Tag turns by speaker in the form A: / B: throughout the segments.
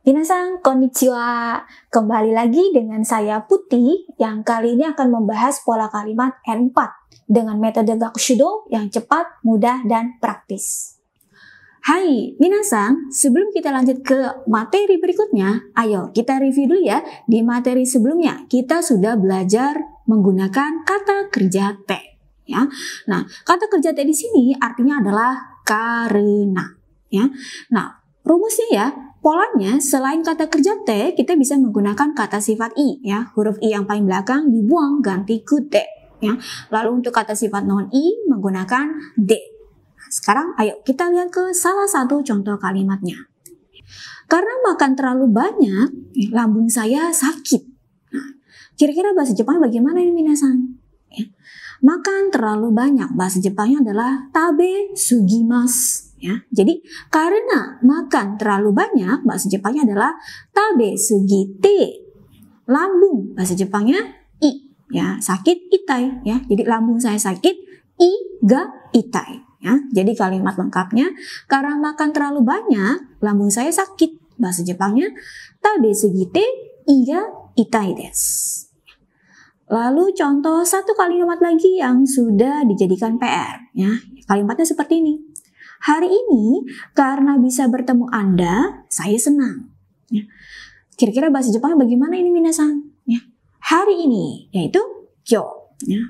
A: Minasan, konnichiwa. Kembali lagi dengan saya Putih yang kali ini akan membahas pola kalimat N4 dengan metode Gakushudo yang cepat, mudah, dan praktis. Hai minasan, sebelum kita lanjut ke materi berikutnya, ayo kita review dulu ya. Di materi sebelumnya kita sudah belajar menggunakan kata kerja T. Ya. Nah, kata kerja T di sini artinya adalah karena. Ya. Nah, rumusnya ya, polanya selain kata kerja T, kita bisa menggunakan kata sifat I, ya. Huruf I yang paling belakang dibuang ganti ku T, ya. Lalu untuk kata sifat non I menggunakan D. Nah, sekarang ayo kita lihat ke salah satu contoh kalimatnya. Karena makan terlalu banyak, lambung saya sakit. Nah, kira-kira bahasa Jepang bagaimana ini minasan? Ya. Makan terlalu banyak, bahasa Jepangnya adalah tabe sugimasu. Ya, jadi karena makan terlalu banyak, bahasa Jepangnya adalah tabe sugite. Lambung, bahasa Jepangnya I, ya, sakit itai, ya. Jadi lambung saya sakit, I ga itai, ya. Jadi kalimat lengkapnya, karena makan terlalu banyak, lambung saya sakit, bahasa Jepangnya tabe sugite I ga itai desu. Lalu contoh satu kalimat lagi yang sudah dijadikan PR, ya. Kalimatnya seperti ini. Hari ini, karena bisa bertemu Anda, saya senang. Ya. Kira-kira bahasa Jepang bagaimana ini minasan? Ya. Hari ini, yaitu kyo. Ya.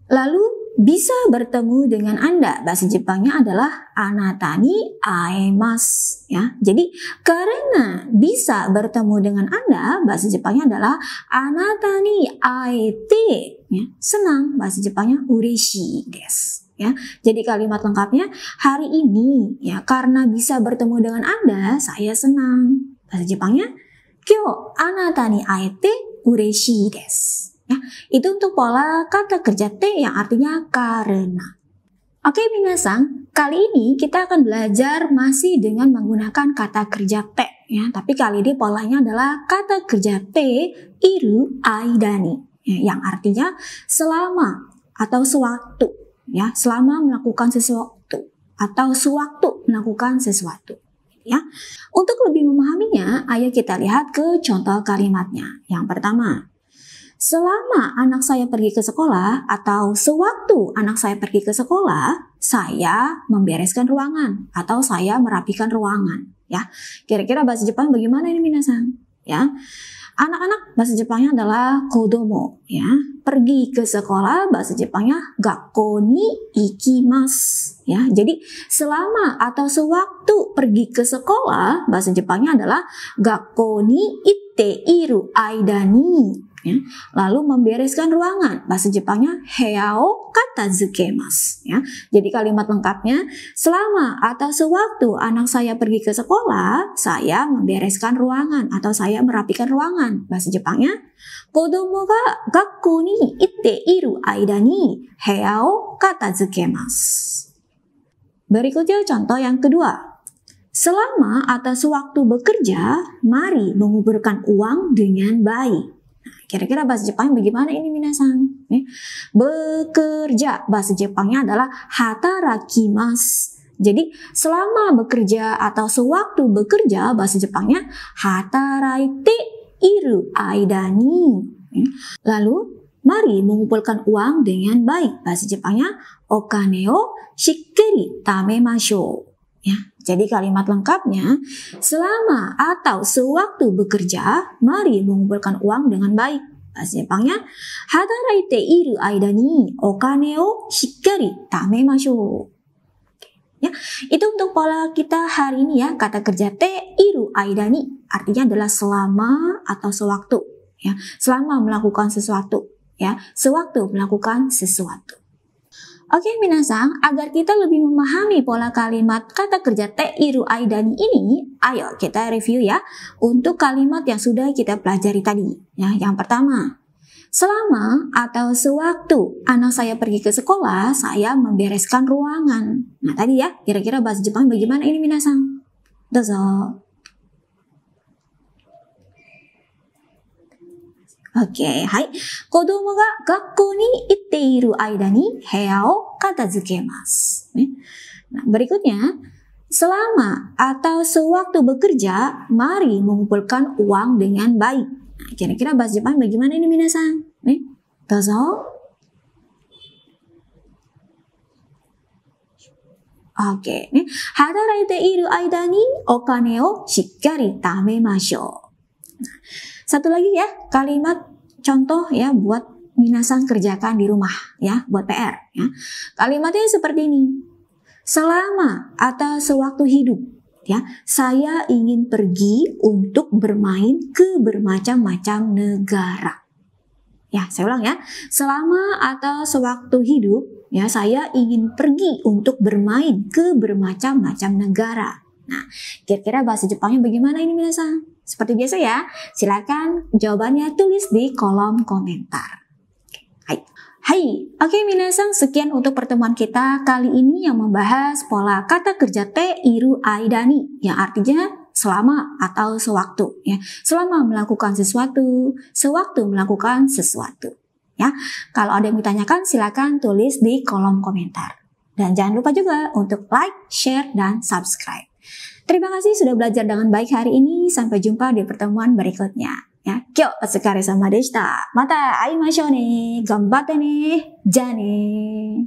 A: Lalu, bisa bertemu dengan Anda, bahasa Jepangnya adalah anata ni aemasu. Ya. Jadi, karena bisa bertemu dengan Anda, bahasa Jepangnya adalah anata ni aete. Ya. Senang, bahasa Jepangnya ureshi desu. Ya, jadi kalimat lengkapnya hari ini ya karena bisa bertemu dengan Anda saya senang. Bahasa Jepangnya kyo anata ni aete ureshi desu. Ya, itu untuk pola kata kerja T yang artinya karena. Oke minasan, kali ini kita akan belajar masih dengan menggunakan kata kerja T ya, tapi kali ini polanya adalah kata kerja T iru aidani ya, yang artinya selama atau sewaktu. Ya, selama melakukan sesuatu atau sewaktu melakukan sesuatu. Ya, untuk lebih memahaminya, ayo kita lihat ke contoh kalimatnya. Yang pertama, selama anak saya pergi ke sekolah atau sewaktu anak saya pergi ke sekolah, saya membereskan ruangan atau saya merapikan ruangan. Ya, kira-kira bahasa Jepang bagaimana ini minasan? Ya. Anak-anak bahasa Jepangnya adalah kodomo, ya. Pergi ke sekolah bahasa Jepangnya gakko ni ikimasu, ya. Jadi selama atau sewaktu pergi ke sekolah bahasa Jepangnya adalah gakko ni itte iru aida ni, ya. Lalu membereskan ruangan bahasa Jepangnya heya o katazukemasu, ya. Jadi kalimat lengkapnya selama atau sewaktu anak saya pergi ke sekolah, saya membereskan ruangan atau saya merapikan ruangan. Bahasa Jepangnya kodomo ga gakko ni itte iru aida ni heya o katazukemasu. Berikutnya contoh yang kedua. Selama atau sewaktu bekerja, mari mengumpulkan uang dengan baik. Kira-kira bahasa Jepang bagaimana ini minasan? Bekerja, bahasa Jepangnya adalah hatarakimasu. Jadi selama bekerja atau sewaktu bekerja, bahasa Jepangnya hataraite iru aida ni. Lalu mari mengumpulkan uang dengan baik, bahasa Jepangnya okane o shikkari tamemashou. Ya, jadi kalimat lengkapnya, selama atau sewaktu bekerja, mari mengumpulkan uang dengan baik. Bahasa Jepangnya, hataraite iru aida ni okane o shikkari tamemashou. Ya, itu untuk pola kita hari ini ya, kata kerja T iru aida ni artinya adalah selama atau sewaktu. Ya, selama melakukan sesuatu. Ya, sewaktu melakukan sesuatu. Oke minasan, agar kita lebih memahami pola kalimat kata kerja T iru aidani ini, ayo kita review ya untuk kalimat yang sudah kita pelajari tadi. Ya, yang pertama, selama atau sewaktu anak saya pergi ke sekolah, saya membereskan ruangan. Nah tadi ya, kira-kira bahasa Jepang bagaimana ini minasan? Dozo. Oke, hai. Kodomo ga gakko ni itte iru aida ni heya o katazukemasu. Nah, berikutnya, selama atau sewaktu bekerja, mari mengumpulkan uang dengan baik. Nah, kira-kira bahasa Jepang bagaimana ini minasan? Nih, dozo. Oke, nih, hataraite iru aida ni okane o shikkari tamemashou. Nah, satu lagi ya, kalimat contoh ya buat minasan kerjakan di rumah ya, buat PR ya. Kalimatnya seperti ini. Selama atau sewaktu hidup ya, saya ingin pergi untuk bermain ke bermacam-macam negara. Ya, saya ulang ya. Selama atau sewaktu hidup ya, saya ingin pergi untuk bermain ke bermacam-macam negara. Nah, kira-kira bahasa Jepangnya bagaimana ini minasan? Seperti biasa ya, silakan jawabannya tulis di kolom komentar. Hai, oke minasan, sekian untuk pertemuan kita kali ini yang membahas pola kata kerja te iru aida ni, yang artinya selama atau sewaktu ya. Selama melakukan sesuatu, sewaktu melakukan sesuatu. Ya, kalau ada yang ditanyakan silakan tulis di kolom komentar. Dan jangan lupa juga untuk like, share, dan subscribe. Terima kasih sudah belajar dengan baik hari ini. Sampai jumpa di pertemuan berikutnya. Ya, kyou otsukare sama deshita. Mata aimashou ne. Ganbatte ne. Ja ne.